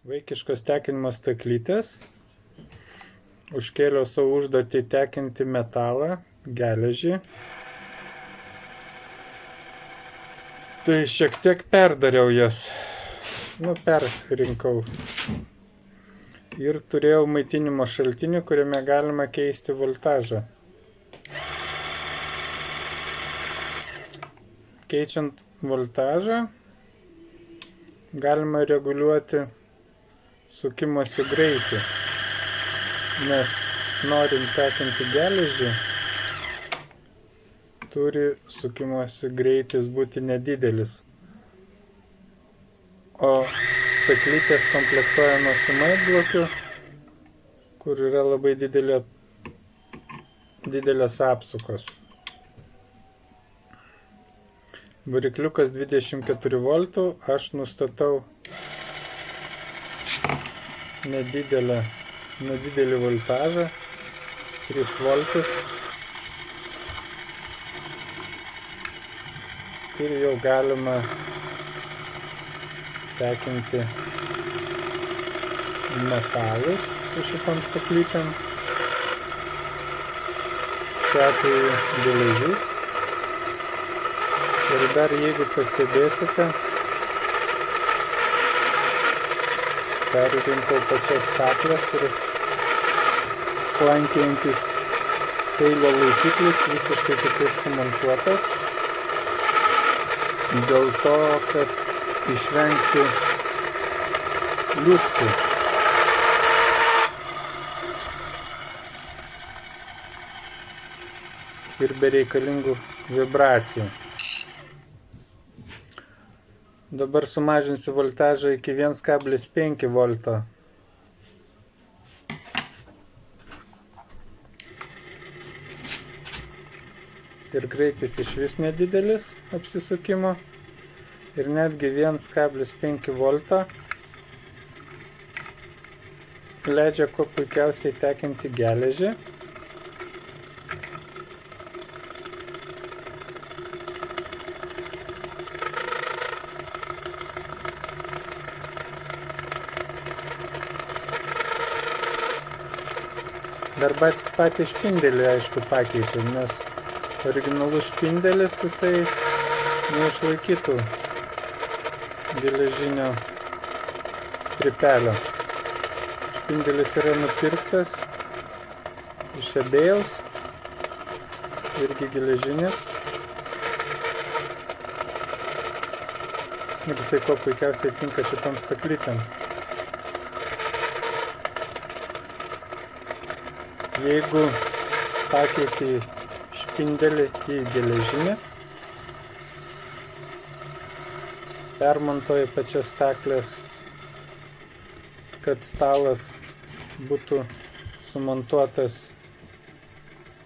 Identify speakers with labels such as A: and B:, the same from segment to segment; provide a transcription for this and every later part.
A: Vaikiškos tekinimo staklytės. Užkėliau savo užduotį tekinti metalą, geležį. Tai šiek tiek perdariau jas. Perrinkau. Ir turėjau maitinimo šaltinį, kuriame galima keisti voltažą. Keičiant voltažą, galima reguliuoti sukimosi greitį, nes norint tekinti geležį, turi sukimosi greitis būti nedidelis. O staklytės komplektuojamos su maitblokiu, kur yra labai didelės apsukos. Varikliukas 24 voltų, aš nustatau nedidelį voltažą, 3 voltus. Ir jau galima tekinti metalus su šitom staklytėm. Šiuo atveju geležis. Ir dar jeigu pastebėsite, perrinkau pačias stakles ir slankiojantis peilio laikiklis visiškai kitaip sumontuotas. Dėl to, kad išvengti liuftų. Ir bereikalingų vibracijų. Dabar sumažinsiu voltažą iki 1,5 volto. Ir greitis išvis nedidelis apsisukimo. Ir netgi 1,5 volto leidžia kuo puikiausiai tekinti geležį. Dar patį špindelį, aišku, pakeičiau, nes originalus špindelis jisai neišlaikytų geležinio strypelio. Špindelis yra nupirktas iš eBayaus, irgi geležinis. Ir jisai kuo puikiausiai tinka šitom staklytėm. Jeigu pakeiti špindelį į geležinį, permontuoju pačias stakles, kad stalas būtų sumontuotas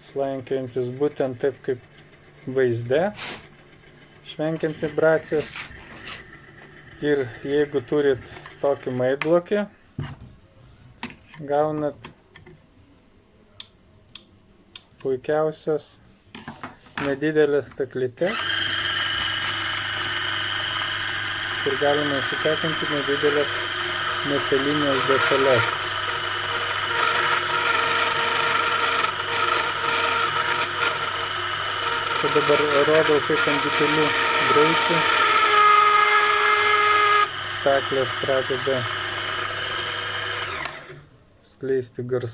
A: slankiojantis būtent taip kaip vaizde, išvengiant vibracijas. Ir jeigu turit tokį maitblokį, gaunat puikiausios nedidelės staklytės, kur galima įsitekinti nedidelės metalinės detalės. Tai dabar rodau, kaip ant didelių greičių staklės pradeda skleisti garsą.